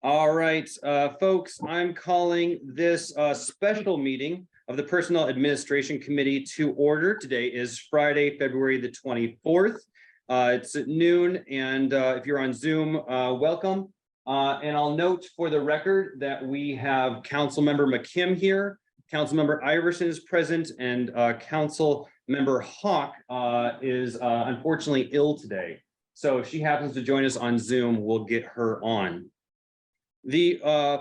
All right, folks, I'm calling this special meeting of the Personnel Administration Committee to order. Today is Friday, February the 24th. It's at noon, and if you're on Zoom, welcome. And I'll note for the record that we have Councilmember McKim here, Councilmember Iverson is present, and Councilmember Hawk is unfortunately ill today. So if she happens to join us on Zoom, we'll get her on. The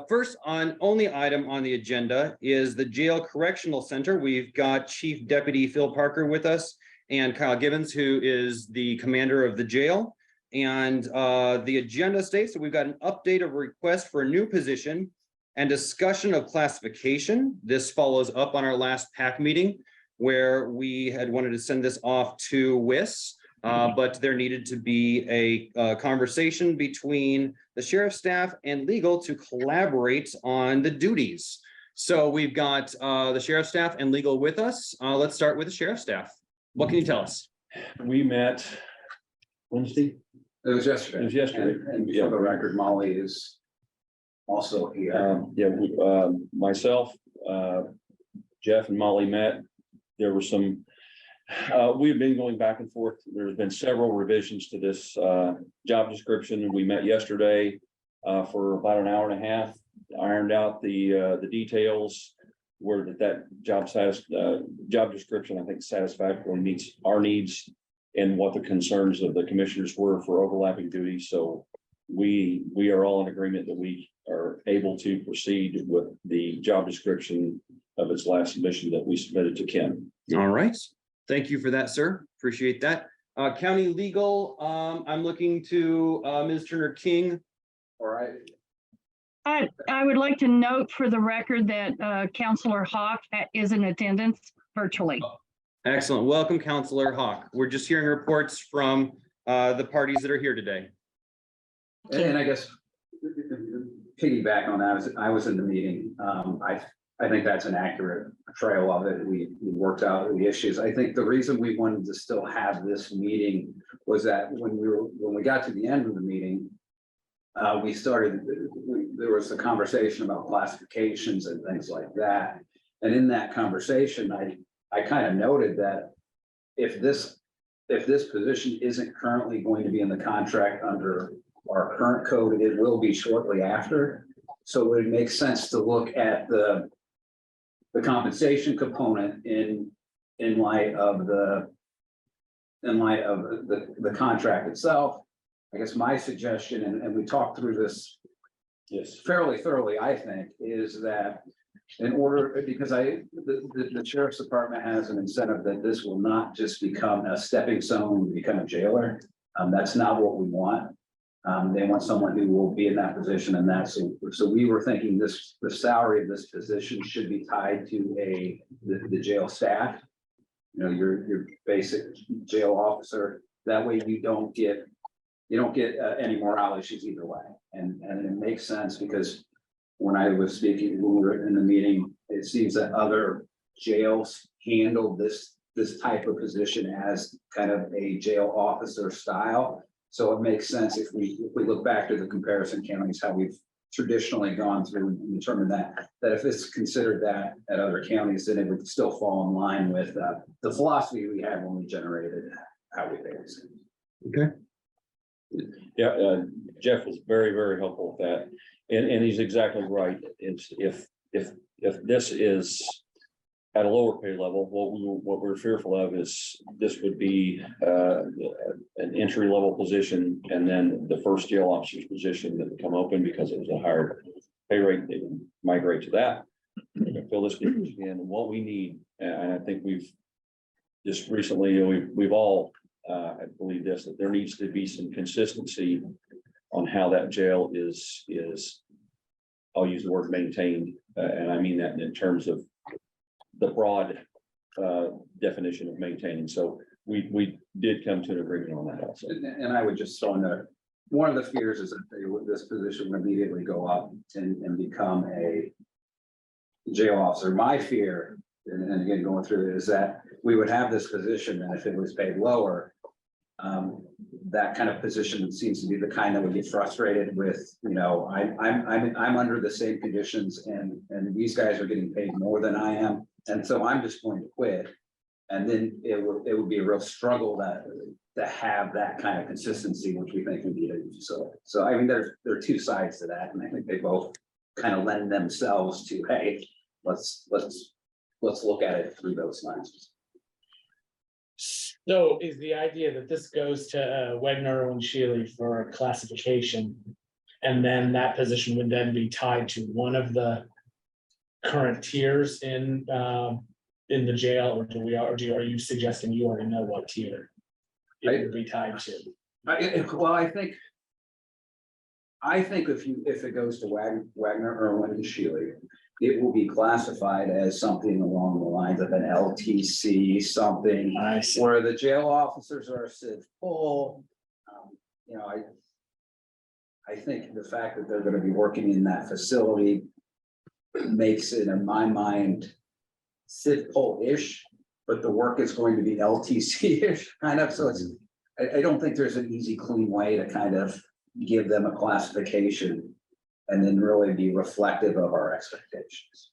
first only item on the agenda is the Jail Correctional Center. We've got Chief Deputy Phil Parker with us and Kyle Gibbons, who is the commander of the jail. And the agenda states that we've got an update of a request for a new position and discussion of classification. This follows up on our last PAC meeting where we had wanted to send this off to WIS. But there needed to be a conversation between the sheriff's staff and legal to collaborate on the duties. So we've got the sheriff's staff and legal with us. Let's start with the sheriff's staff. What can you tell us? We met Wednesday. It was yesterday. It was yesterday. And for the record, Molly is also here. Myself, Jeff and Molly met. There were some. We've been going back and forth. There's been several revisions to this job description, and we met yesterday for about an hour and a half, ironed out the details where that job description, I think, satisfactorily meets our needs and what the concerns of the commissioners were for overlapping duties. So we are all in agreement that we are able to proceed with the job description of its last submission that we submitted to Ken. All right. Thank you for that, sir. Appreciate that. County legal, I'm looking to Ms. Turner King. All right. I would like to note for the record that Councilor Hawk is in attendance virtually. Excellent. Welcome, Councilor Hawk. We're just hearing reports from the parties that are here today. And I guess piggyback on that, I was in the meeting. I think that's an accurate portrayal of it. We worked out the issues. I think the reason we wanted to still have this meeting was that when we got to the end of the meeting, there was a conversation about classifications and things like that. And in that conversation, I kind of noted that if this position isn't currently going to be in the contract under our current code, it will be shortly after. So it makes sense to look at the compensation component in light of the contract itself. I guess my suggestion, and we talked through this fairly thoroughly, I think, is that in order, because the sheriff's department has an incentive that this will not just become a stepping stone to become a jailer. That's not what we want. They want someone who will be in that position, and so we were thinking the salary of this position should be tied to the jail staff. You know, your basic jail officer. That way you don't get any morale issues either way, and it makes sense because when I was speaking, when we were in the meeting, it seems that other jails handle this type of position as kind of a jail officer style. So it makes sense if we look back to the comparison counties, how we've traditionally gone through and determined that if it's considered that at other counties, then it would still fall in line with the philosophy we had when we generated how we pay this. Okay. Yeah, Jeff was very, very helpful with that. And he's exactly right. It's if this is at a lower pay level, what we're fearful of is this would be an entry level position, and then the first jail officer's position that would come open because it was a higher pay rate. They would migrate to that. Fill this position in. And what we need, and I think we've just recently we've all I believe this, that there needs to be some consistency on how that jail is I'll use the word maintained, and I mean that in terms of the broad definition of maintaining. So we did come to an agreement on that also. And I would just throw in there, one of the fears is that this position would immediately go up and become a jail officer. My fear, and again, going through it, is that we would have this position, and if it was paid lower, that kind of position seems to be the kind that would get frustrated with, you know, I'm under the same conditions and these guys are getting paid more than I am. And so I'm just going to quit. And then it would be a real struggle to have that kind of consistency, which we think we need. So I mean, there are two sides to that, and I think they both kind of lend themselves to, hey, let's look at it through those lenses. So is the idea that this goes to Wagner and Shealy for classification? And then that position would then be tied to one of the current tiers in the jail, or are you suggesting you already know what tier it would be tied to? Well, I think if it goes to Wagner, Irwin, and Shealy, it will be classified as something along the lines of an LTC, something I see. where the jail officers are Civ full. You know, I think the fact that they're going to be working in that facility makes it, in my mind, Civ full-ish, but the work is going to be LTC-ish kind of. So it's, I don't think there's an easy, clean way to kind of give them a classification and then really be reflective of our expectations.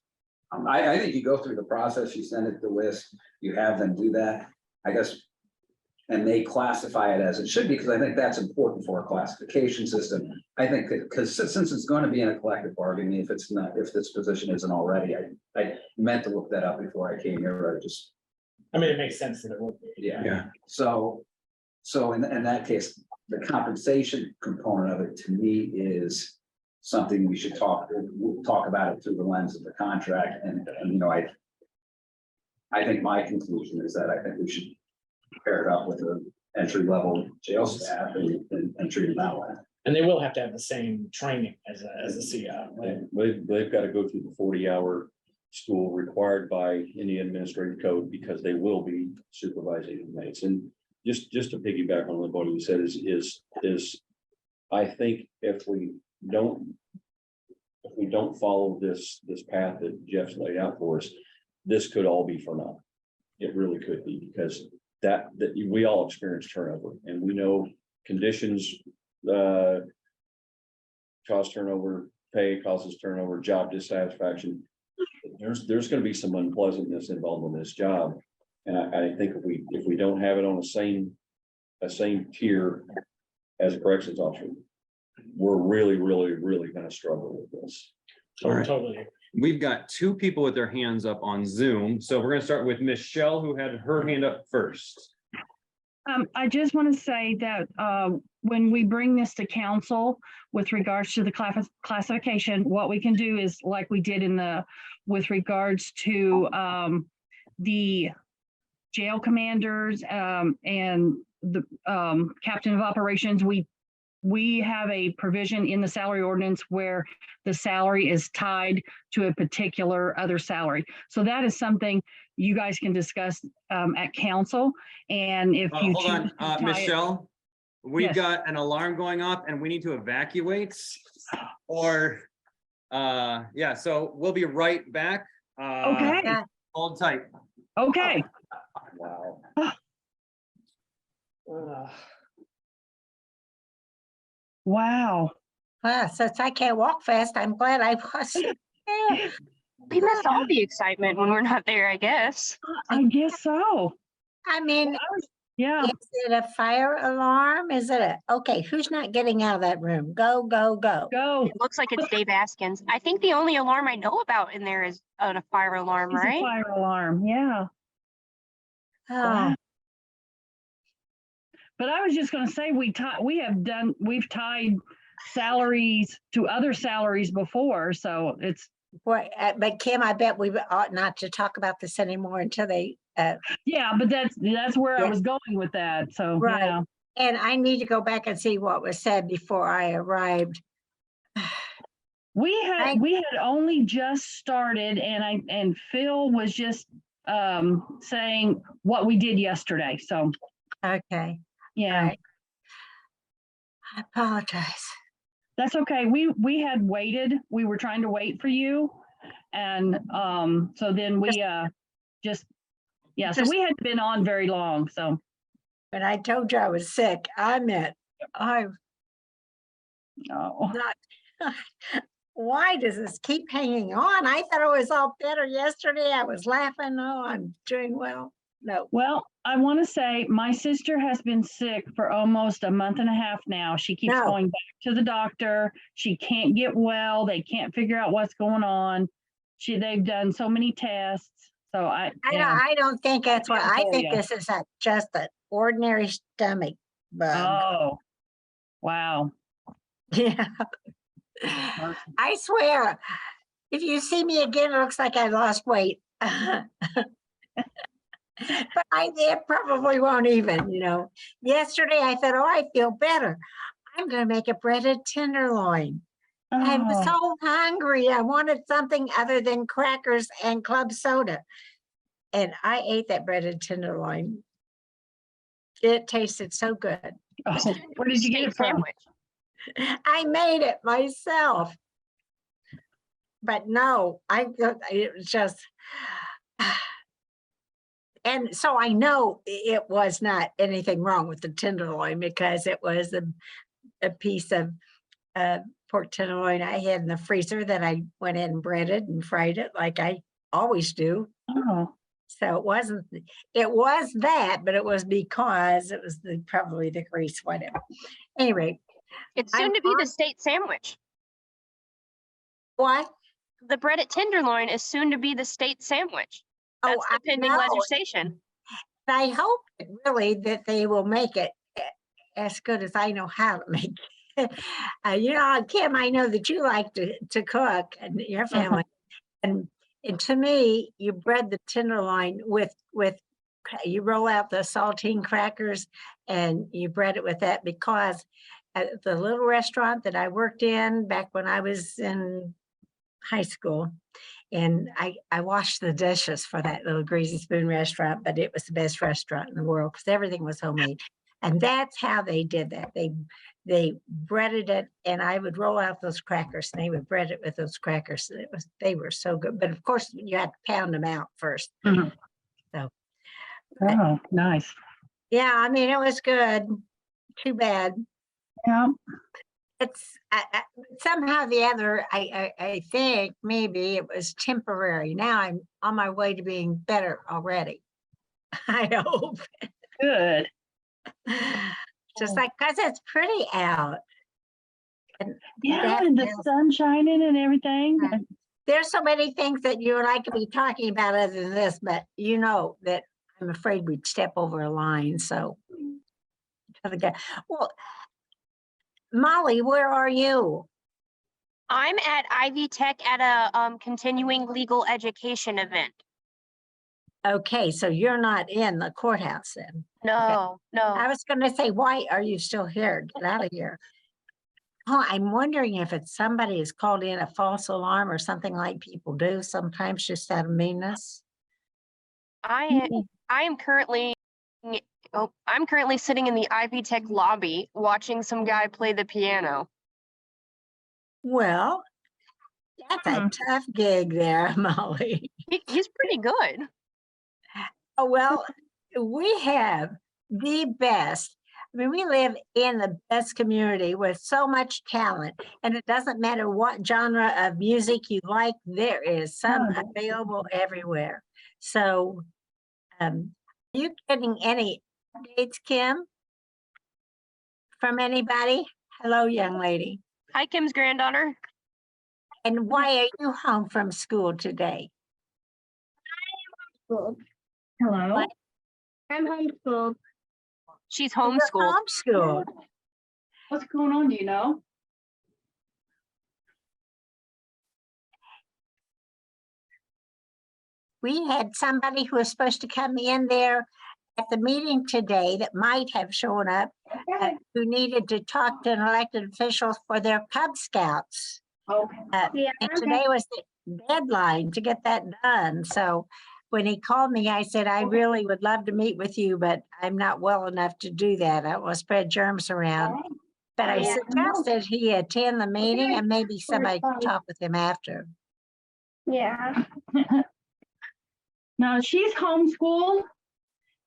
I think you go through the process, you send it to WIS, you have them do that, I guess, and they classify it as it should be, because I think that's important for a classification system. I think that, because since it's going to be in a collective bargaining, if it's not, if this position isn't already, I meant to look that up before I came here, I mean, it makes sense that it would be. yeah. So in that case, the compensation component of it to me is something we should talk about it through the lens of the contract. And you know, I think my conclusion is that I think we should pair it up with an entry-level jail staff and treat them that way. And they will have to have the same training as a CO. Right? They've got to go through the 40-hour school required by any administrative code, because they will be supervising inmates. And just to piggyback on what you said is I think if we don't follow this path that Jeff's laid out for us, this could all be for naught. It really could be, because that we all experience turnover, and we know conditions cause turnover, pay causes turnover, job dissatisfaction. There's going to be some unpleasantness involved in this job, and I think if we don't have it on the same tier as a corrections officer, we're really going to struggle with this. All right. Totally. We've got two people with their hands up on Zoom, so we're going to start with Michelle, who had her hand up first. I just want to say that when we bring this to council with regards to the classification, what we can do is like we did with regards to the jail commanders and the captain of operations. We have a provision in the salary ordinance where the salary is tied to a particular other salary. So that is something you guys can discuss at council. And if you hold on, Michelle, we've Yes. got an alarm going off and we need to evacuate, or yeah, so we'll be right back. Okay. Hold tight. Okay. Wow. Wow. Well, since I can't walk fast, I'm glad I was there. We missed all the excitement when we're not there, I guess. I guess so. I mean, Yeah. is it a fire alarm? Is it okay, who's not getting out of that room? Go, go, go. Go. It looks like it's Dave Askins. I think the only alarm I know about in there is a fire alarm, It's a right? fire alarm. Yeah. Oh, But I was just going to say, we've tied salaries to other salaries before. So it's, boy, but Kim, I bet we ought not to talk about this anymore until they, yeah, but that's where I Yeah. was going with that. So, Right. yeah. and I need to go back and see what was said before I arrived. We had only just started and Phil was just saying what we did yesterday. So, Okay, yeah. Right. I apologize. That's okay. We had waited. We were trying to wait for you. And so then we so we hadn't been on very long. So When I told you I was sick, I meant I'm Oh, not. Why does this keep hanging on? I thought it was all better yesterday. I was laughing. Oh, I'm doing well. No. well, I want to say my sister has been sick for almost a month and a half now. She keeps No. going back to the doctor. She can't get well. They can't figure out what's going on. They've done so many tests. So yeah. I don't think that's what, feel I for think ya. this is just an ordinary stomach bug. Oh, wow. Yeah. I swear, if you see me again, it looks like I lost weight. But it probably won't even, Yesterday I thought, oh, I feel better. I'm gonna make a breaded tenderloin. I was Oh, so hungry. I wanted something other than crackers and club soda. And I ate that breaded tenderloin. It tasted so good. oh, where did you get Steak it from? sandwich. I made it myself. But no, it was just, and so I know it was not anything wrong with the tenderloin because it was a piece of pork tenderloin I had in the freezer that I went in and breaded and fried it like I always do. Oh, So it was that, but it was because it was probably the grease, whatever. Anyway, It's soon I'm to be the on- state sandwich. what? The breaded tenderloin is soon to be the state sandwich. Oh, That's the I pending know. legislation. I hope really that they will make it as good as I know how to make it. Kim, I know that you like to cook and your family. And to me, you bread the tenderloin with you roll out the saltine crackers and you bread it with that because at the little restaurant that I worked in back when I was in high school, and I washed the dishes for that little Greasy Spoon restaurant, but it was the best restaurant in the world because everything was homemade. And that's how they did that. They breaded it, and I would roll out those crackers, and they would bread it with those crackers. They were so good. But of course, you had to pound them out first. Mhm. So, Oh, nice. yeah, I mean, it was good. Too bad. Yeah. It's somehow the other, I think maybe it was temporary. Now I'm on my way to being better already. I hope. Good. Just like, cause it's pretty out. And Yeah, that and the feels- sun shining and everything. Yeah. There's so many things that you and I could be talking about other than this, but you know that I'm afraid we'd step over a line, so. Well, Molly, where are you? I'm at Ivy Tech at a continuing legal education event. Okay, so you're not in the courthouse then? No, no. I was gonna say, why are you still here? Get out of here. Oh, I'm wondering if it's somebody has called in a false alarm or something like people do sometimes just out of meanness. I am currently I'm currently sitting in the Ivy Tech lobby watching some guy play the piano. Well, that's a tough gig there, Molly. He's pretty good. Oh, well, we have the best. I mean, we live in the best community with so much talent, and it doesn't matter what genre of music you like, there is some available everywhere. So, are you getting any updates, Kim? From anybody? Hello, young lady. Hi, Kim's granddaughter. And why are you home from school today? Hello. What? I'm homeschooled. She's You're homeschooled. homeschooled. What's going on? Do you know? We had somebody who was supposed to come in there at the meeting today that might have shown up, who needed to talk to an elected official for their Cub Scouts. Okay. Yeah, And today was the deadline to get that done. So when he called me, I said, I really would love to meet with you, but I'm not well enough to do that. I will spread germs around. But I Yeah. suggested he attend the meeting and maybe somebody could talk with him after. Yeah. Now she's homeschooled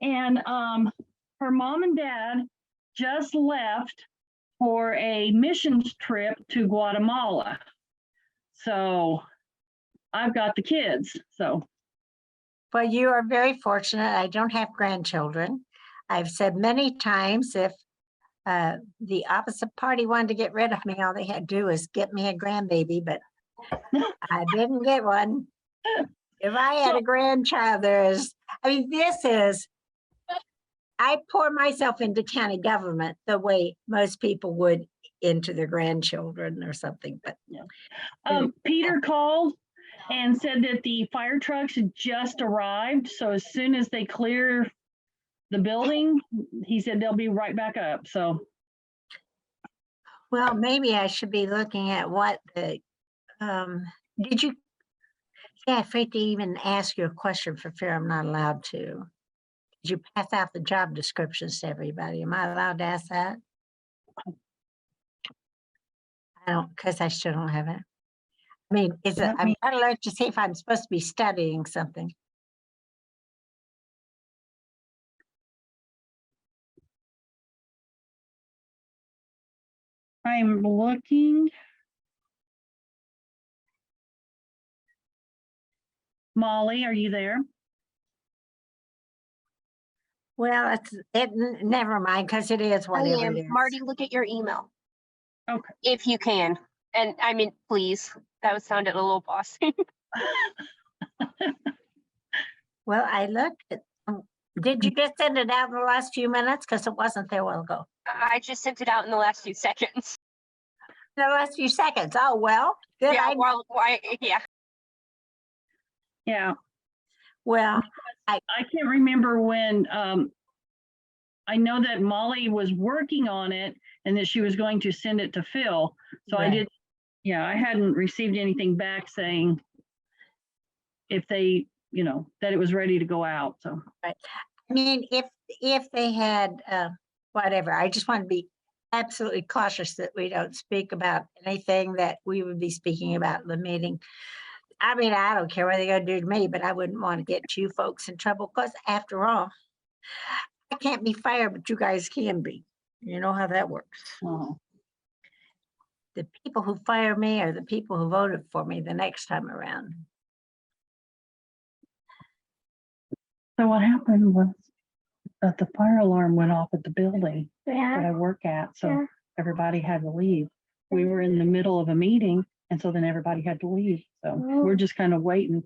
and her mom and dad just left for a missions trip to Guatemala. So I've got the kids, so. Well, you are very fortunate. I don't have grandchildren. I've said many times if the opposite party wanted to get rid of me, all they had to do was get me a grandbaby, but I didn't get one. If I had a grandchild, I pour myself into county government the way most people would into their grandchildren or something, but. Peter called and said that the fire trucks had just arrived. So as soon as they clear the building, he said they'll be right back up. So. Well, maybe I should be looking at what the, did you, yeah, afraid to even ask you a question for fear I'm not allowed to. Did you pass out the job descriptions to everybody? Am I allowed to ask that? I don't, because I still don't have it. I mean, I'm trying to learn to see if I'm supposed to be studying something. I'm looking. Molly, are you there? Well, never mind, because it is I whatever am. it is. Marty, look at your email. Okay. If you can. And I mean, please, that would sound a little bossy. Well, I looked at, did you just send it out in the last few minutes? Because it wasn't there a while ago. I just sent it out in the last few seconds. The last few seconds. Oh, well, good. Yeah, yeah. Yeah. Well, I can't remember when, I know that Molly was working on it and that she was going to send it to Phil. So Right. I hadn't received anything back saying if they, that it was ready to go out. So. I mean, if they had, whatever, I just want to be absolutely cautious that we don't speak about anything that we would be speaking about in the meeting. I mean, I don't care what they're gonna do to me, but I wouldn't want to get you folks in trouble, because after all, I can't be fired, but you guys can be. You know how that works. Oh. The people who fire me are the people who voted for me the next time around. So what happened was that the fire alarm went off at the building that Yeah. I work at. So Yeah. everybody had to leave. We were in the middle of a meeting, and so then everybody had to leave. So we're just kind of waiting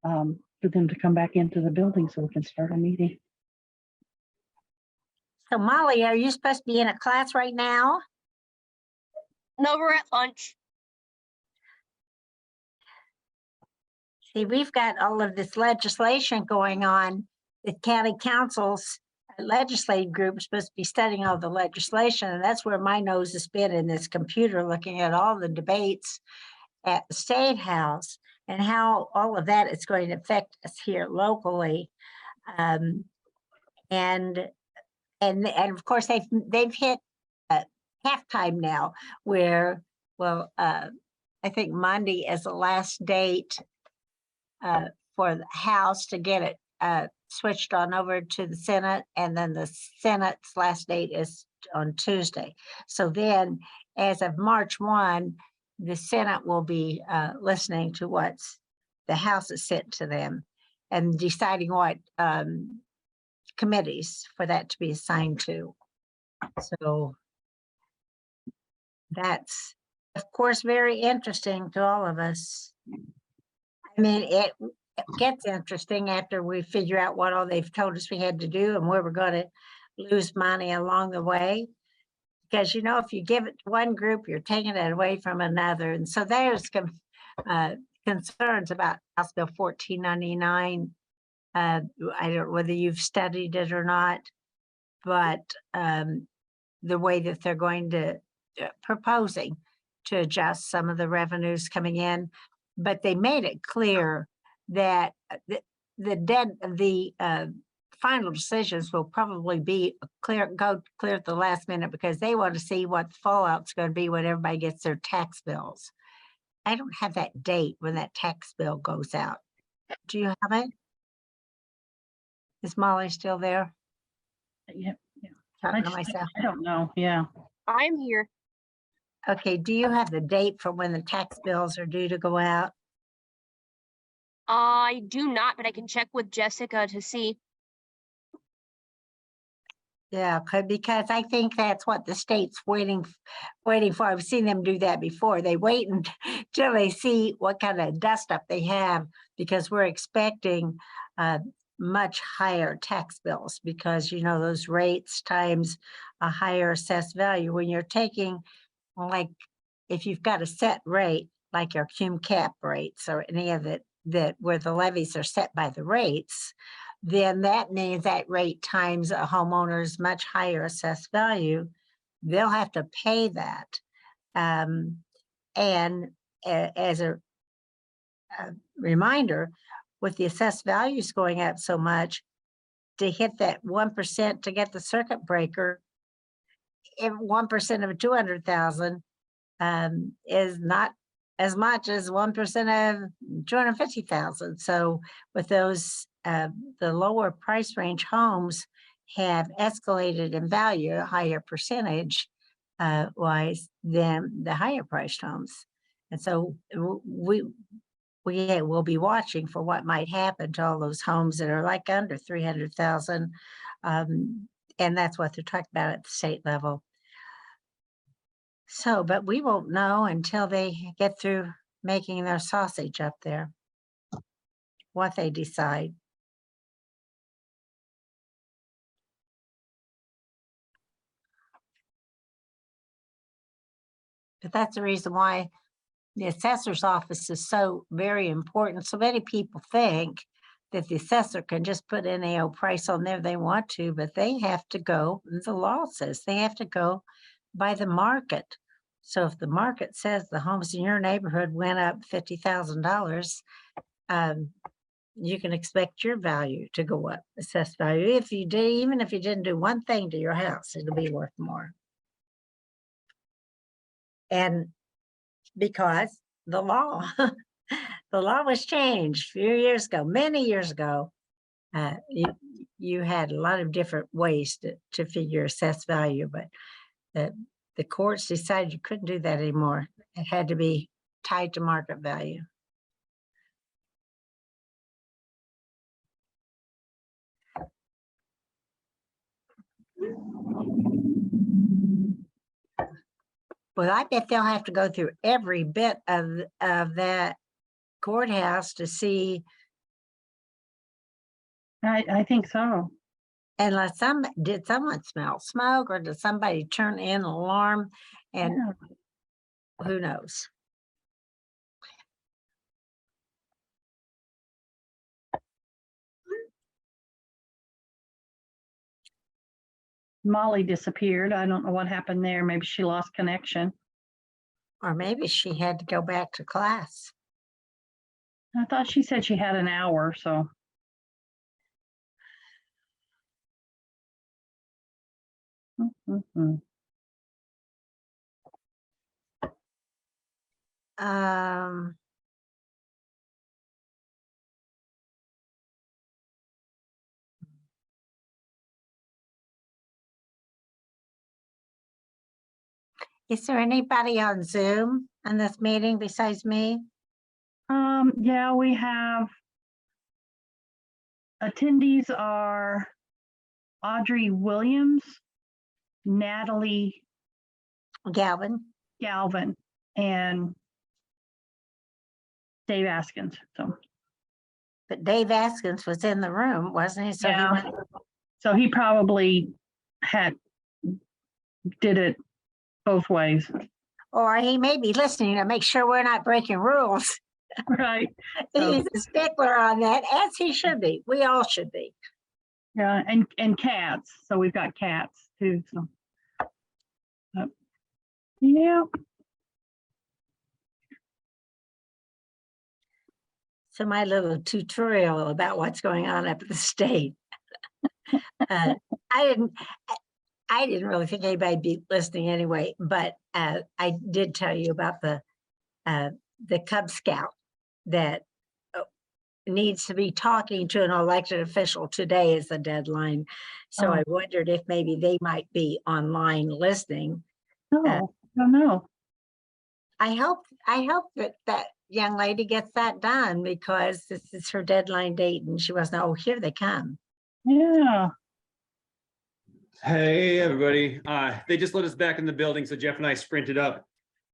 for them to come back into the building so we can start a meeting. So Molly, are you supposed to be in a class right now? No, we're at lunch. See, we've got all of this legislation going on. The county council's legislative group is supposed to be studying all the legislation, and that's where my nose has been in this computer, looking at all the debates at the State House and how all of that is going to affect us here locally. And of course they've hit halftime now, where, well, I think Monday is the last date for the House to get it switched on over to the Senate, and then the Senate's last date is on Tuesday. So then, as of March 1, the Senate will be listening to what's the House has sent to them and deciding what committees for that to be assigned to. So that's, of course, very interesting to all of us. I mean, it gets interesting after we figure out what all they've told us we had to do and where we're going to lose money along the way. Because, if you give it to one group, you're taking it away from another. And so there's concerns about House Bill 1499. I don't know whether you've studied it or not, but the way that they're going to proposing to adjust some of the revenues coming in, but they made it clear that the final decisions will probably be go clear at the last minute, because they want to see what the fallout's going to be when everybody gets their tax bills. I don't have that date when that tax bill goes out. Do you have it? Is Molly still there? Yeah, Talking to myself. I don't know, yeah. I'm here. Okay, do you have the date for when the tax bills are due to go out? I do not, but I can check with Jessica to see. Yeah, because I think that's what the state's waiting for. I've seen them do that before. They wait until they see what kind of dust up they have, because we're expecting much higher tax bills, because you know those rates times a higher assessed value. When you're taking, like, if you've got a set rate like your cum cap rates or any of it, that where the levies are set by the rates, then that means that rate times a homeowner's much higher assessed value, they'll have to pay that. And as a reminder, with the assessed values going up so much, to hit that 1% to get the circuit breaker, if 1% of 200,000 is not as much as 1% of 250,000. So with those, the lower price range homes have escalated in value, a higher percentage wise than the higher priced homes. And so we will be watching for what might happen to all those homes that are like under 300,000. And that's what they're talking about at the state level. So, but we won't know until they get through making their sausage up there, what they decide. But that's the reason why the assessor's office is so very important. So many people think that the assessor can just put any old price on there they want to, but they have to go, the law says they have to go by the market. So if the market says the homes in your neighborhood went up $50,000, you can expect your value to go up, assessed value. If you did, even if you didn't do one thing to your house, it'll be worth more. And because the law, the law was changed a few years ago, many years ago. You had a lot of different ways to figure assessed value, but the courts decided you couldn't do that anymore. It had to be tied to market value. Well, I bet they'll have to go through every bit of that courthouse to see. I think so. Unless did someone smell smoke, or did somebody turn in an alarm? And Yeah. who knows? Molly disappeared. I don't know what happened there. Maybe she lost connection. Or maybe she had to go back to class. I thought she said she had an hour, so. Mm-hmm. Is there anybody on Zoom on this meeting besides me? Yeah, we have attendees are Audrey Williams, Natalie Galvin? Galvin, and Dave Askins. So, But Dave Askins was in the room, wasn't he? So yeah. he went. So he probably did it both ways. Or he may be listening to make sure we're not breaking rules. Right. He's a stickler on that, as he should be. We all should be. Yeah, and cats. So we've got cats too. So yeah. So my little tutorial about what's going on up at the state. I didn't really think anybody'd be listening anyway, but I did tell you about the Cub Scout that needs to be talking to an elected official. Today is the deadline. So Oh. I wondered if maybe they might be online listening. No, no. I hope that that young lady gets that done because this is her deadline date and she wasn't, oh, here they come. Yeah. Hey, everybody. They just let us back in the building, so Jeff and I sprinted up.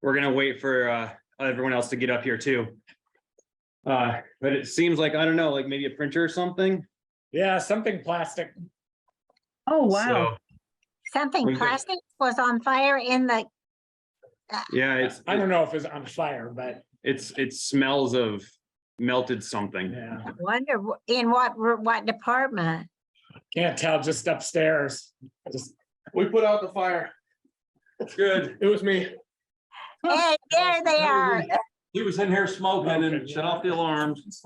We're gonna wait for everyone else to get up here too. But it seems like, I don't know, like maybe a printer or something. Yeah, something plastic. Oh, wow. Something Okay. plastic was on fire in the, Yeah, I don't know if it's on fire, but it smells of melted something. yeah, I wonder in what department? can't tell, just upstairs. We put out the fire. Good. It was me. Hey, there they are. He was in here smoking and shut off the alarms.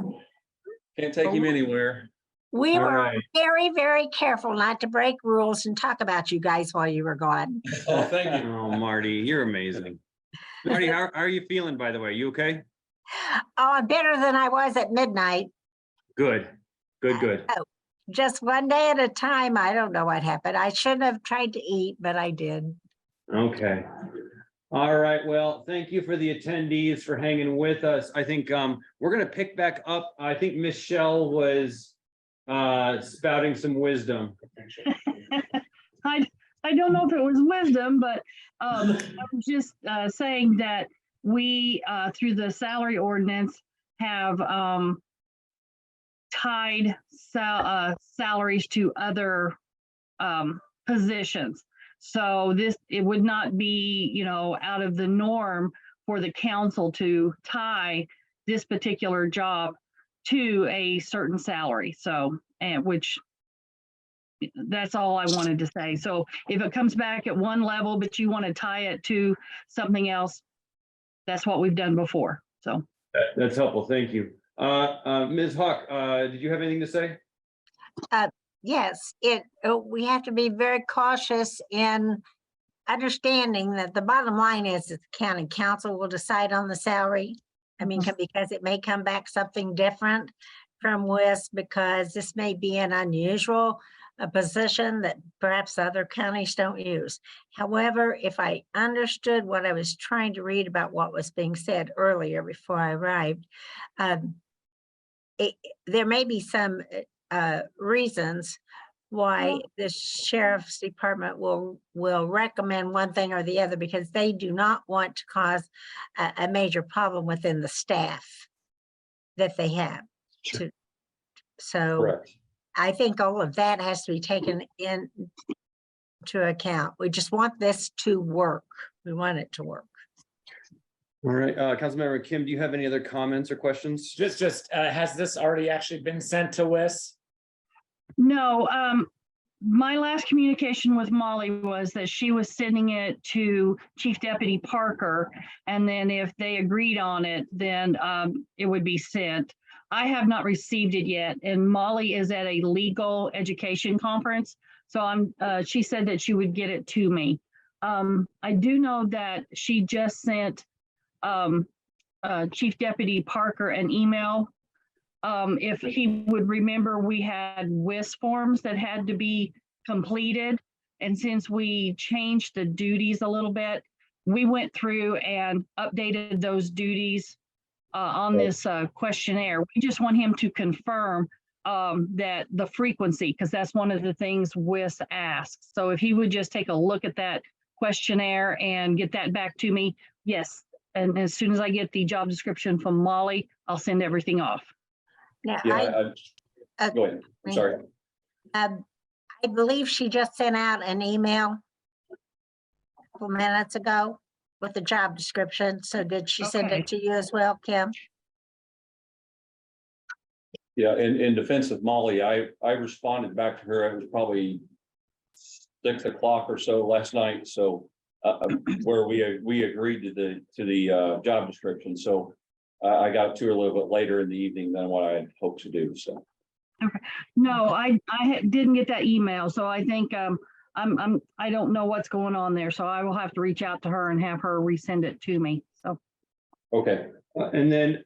Can't take him anywhere. We All were right. very, very careful not to break rules and talk about you guys while you were gone. Oh, thank you. Oh, Marty, you're amazing. Marty, how are you feeling, by the way? You okay? Oh, I'm better than I was at midnight. Good, good. Just one day at a time. I don't know what happened. I shouldn't have tried to eat, but I did. Okay. All right, well, thank you for the attendees for hanging with us. I think we're gonna pick back up. I think Michelle was spouting some wisdom. I don't know if it was wisdom, but I was just saying that we through the salary ordinance have tied salaries to other positions. So it would not be, you know, out of the norm for the council to tie this particular job to a certain salary. So, and which that's all I wanted to say. So if it comes back at one level, but you want to tie it to something else, that's what we've done before. So That's helpful, thank you. Ms. Hawk, did you have anything to say? Yes, we have to be very cautious in understanding that the bottom line is that the county council will decide on the salary. I mean, because it may come back something different from WIS, because this may be an unusual position that perhaps other counties don't use. However, if I understood what I was trying to read about what was being said earlier before I arrived, there may be some reasons why the sheriff's department will recommend one thing or the other, because they do not want to cause a major problem within the staff that they have. Sure. So Correct. I think all of that has to be taken into account. We just want this to work. We want it to work. All right, Councilmember Kim, do you have any other comments or questions? just has this already actually been sent to WIS? no, my last communication with Molly was that she was sending it to Chief Deputy Parker. And then if they agreed on it, then it would be sent. I have not received it yet. And Molly is at a legal education conference. So she said that she would get it to me. I do know that she just sent Chief Deputy Parker an email. If he would remember, we had WIS forms that had to be completed. And since we changed the duties a little bit, we went through and updated those duties on this questionnaire. We just want him to confirm that the frequency, because that's one of the things WIS asks. So if he would just take a look at that questionnaire and get that back to me, yes. And as soon as I get the job description from Molly, I'll send everything off. Now, Yeah, go ahead. I'm sorry. I believe she just sent out an email a couple minutes ago with the job description. So did she send Okay. it to you as well, Kim? Yeah, in defense of Molly, I responded back to her. It was probably 6 o'clock or so last night. So where we agreed to the job description. So I got to her a little bit later in the evening than what I had hoped to do. So. Okay. No, I didn't get that email. So I think I don't know what's going on there. So I will have to reach out to her and have her resend it to me. So. Okay, And then,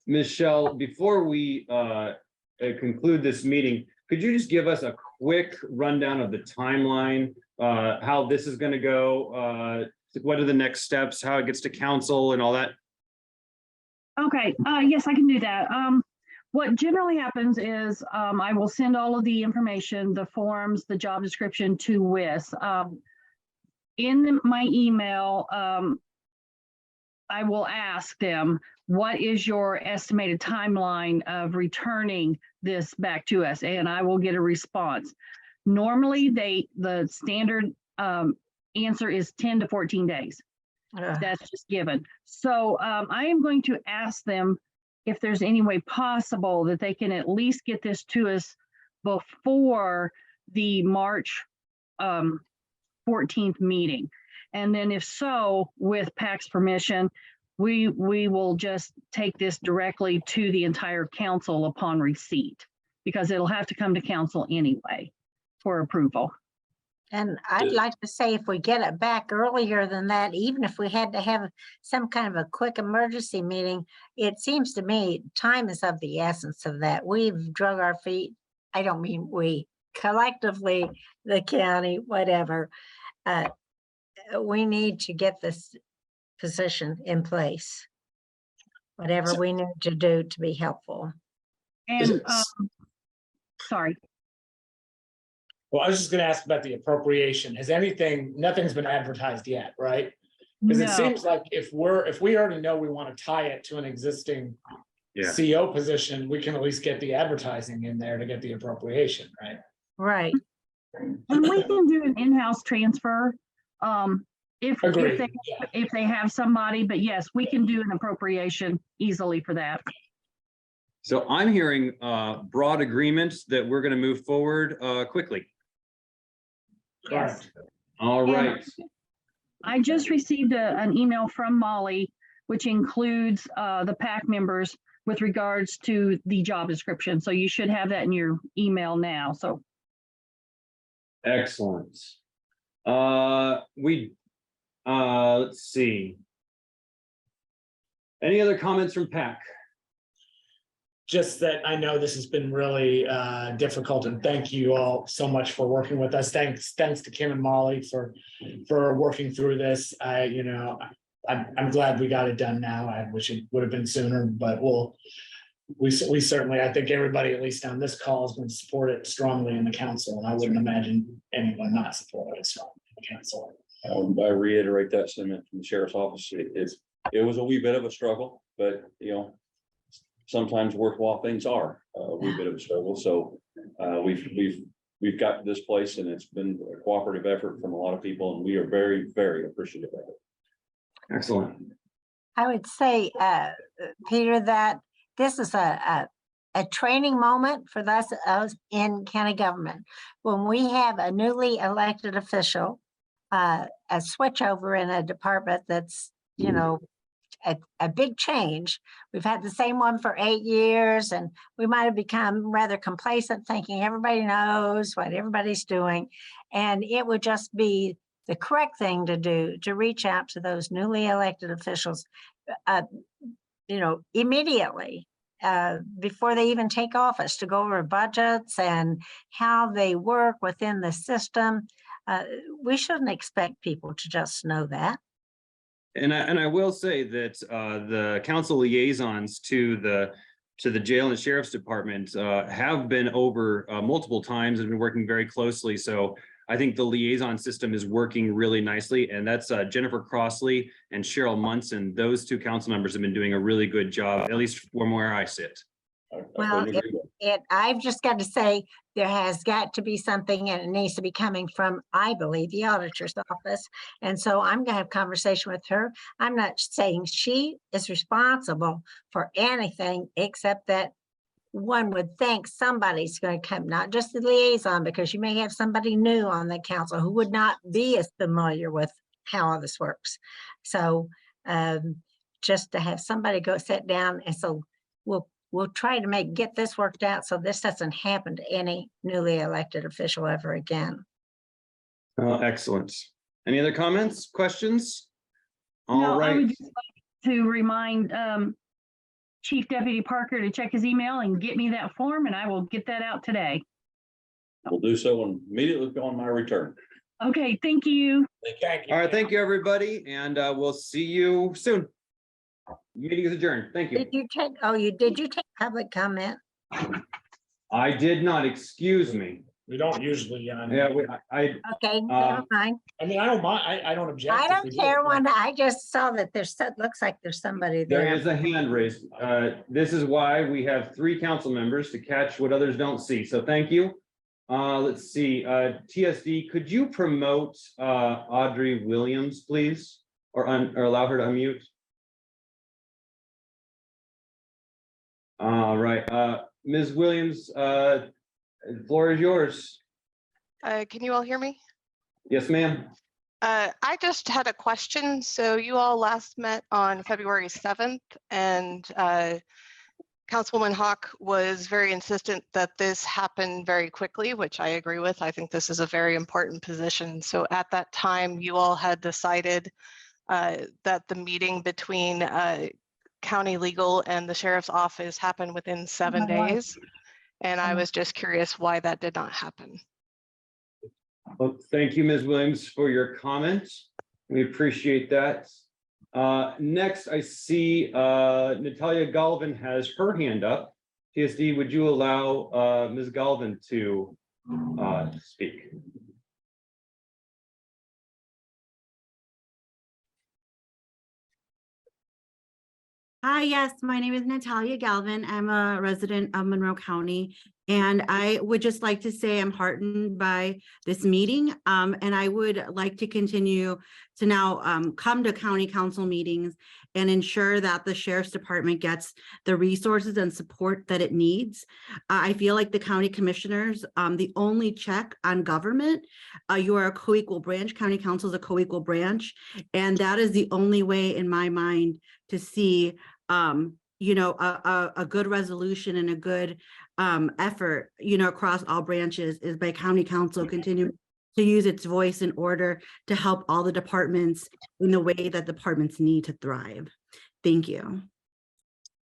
Michelle, before we conclude this meeting, could you just give us a quick rundown of the timeline? How this is going to go? What are the next steps? How it gets to council and all that? Okay, yes, I can do that. What generally happens is I will send all of the information, the forms, the job description to WIS. In my email, I will ask them, what is your estimated timeline of returning this back to us? And I will get a response. Normally, the standard answer is 10 to 14 days. That's just given. So I am going to ask them if there's any way possible that they can at least get this to us before the March 14th meeting. And then if so, with PAC's permission, we will just take this directly to the entire council upon receipt, because it'll have to come to council anyway for approval. And I'd like to say, if we get it back earlier than that, even if we had to have some kind of a quick emergency meeting, it seems to me time is of the essence of that. We've drug our feet. I don't mean we, collectively, the county, whatever. We need to get this position in place. Whatever we need to do to be helpful. And sorry. Well, I was just gonna ask about the appropriation. Has nothing's been advertised yet, right? Because it seems like if we already know we want to tie it to an existing CO position, we can at least get the advertising in there to get the appropriation, right? Right. And we can do an in-house transfer if they have somebody, but yes, we can do an appropriation easily for that. So I'm hearing broad agreements that we're going to move forward quickly. Yes. All right. I just received an email from Molly, which includes the PAC members with regards to the job description. So you should have that in your email now. So excellent. Let's see. Any other comments from PAC? Just that I know this has been really difficult, and thank you all so much for working with us. Thanks to Kim and Molly for working through this. I'm glad we got it done now. I wish it would have been sooner, but we certainly, I think everybody, at least on this call, is going to support it strongly in the council, and I wouldn't imagine anyone not support it strongly in the council. I reiterate that sentiment from the sheriff's office. It was a wee bit of a struggle, but sometimes worthwhile things are a wee bit of a struggle. So we've got to this place, and it's been a cooperative effort from a lot of people, and we are very, very appreciative of it. Excellent. I would say, Peter, that this is a training moment for us in county government. When we have a newly elected official, a switchover in a department that's, a big change. We've had the same one for 8 years, and we might have become rather complacent, thinking everybody knows what everybody's doing. And it would just be the correct thing to do, to reach out to those newly elected officials, immediately, before they even take office, to go over budgets and how they work within the system. We shouldn't expect people to just know that. And I will say that the council liaisons to the jail and sheriff's department have been over multiple times and been working very closely. So I think the liaison system is working really nicely, and that's Jennifer Crossley and Cheryl Munson. Those two council members have been doing a really good job, at least from where I sit. Well, I've just got to say, there has got to be something, and it needs to be coming from, I believe, the auditor's office. And so I'm going to have a conversation with her. I'm not saying she is responsible for anything, except that one would think somebody's going to come, not just the liaison, because you may have somebody new on the council who would not be as familiar with how all this works. So just to have somebody go sit down, and so we'll try to get this worked out so this doesn't happen to any newly elected official ever again. Excellent. Any other comments, questions? No, All right. to remind Chief Deputy Parker to check his email and get me that form, and I will get that out today. We'll do so immediately on my return. Okay, thank you. Thank you. All right, thank you, everybody, and we'll see you soon. Meeting is adjourned. Thank you. Did you take public comment? I did not, excuse me. We don't usually, Yeah, Okay, never mind. I mean, I don't mind, I don't object. I if don't we do care it. one, I just saw that looks like there's somebody there there. is a hand raised. This is why we have 3 council members to catch what others don't see. So thank you. Let's see, TSD, could you promote Audrey Williams, please? Or allow her to unmute? All right, Ms. Williams, the floor is yours. Can you all hear me? Yes, ma'am. I just had a question. So you all last met on February 7th and Councilwoman Hawk was very insistent that this happen very quickly, which I agree with. I think this is a very important position. So at that time, you all had decided that the meeting between county legal and the sheriff's office happened within 7 days. And I was just curious why that did not happen. Well, thank you, Ms. Williams, for your comments. We appreciate that. Next, I see Natalia Galvin has her hand up. TSD, would you allow Ms. Galvin to speak? Hi, yes, my name is Natalia Galvin. I'm a resident of Monroe County, and I would just like to say I'm heartened by this meeting, and I would like to continue to now come to county council meetings and ensure that the sheriff's department gets the resources and support that it needs. I feel like the county commissioners, the only check on government, you are a co-equal branch. County council is a co-equal branch, and that is the only way in my mind to see you know, a good resolution and a good effort, you know, across all branches is by county council continuing to use its voice in order to help all the departments in the way that departments need to thrive. Thank you.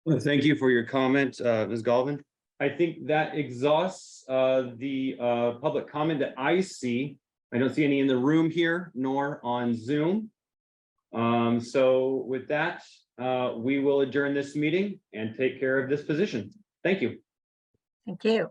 Well, thank you for your comment, Ms. Galvin. I think that exhausts the public comment that I see. I don't see any in the room here nor on Zoom. So with that, we will adjourn this meeting and take care of this position. Thank you. Thank you.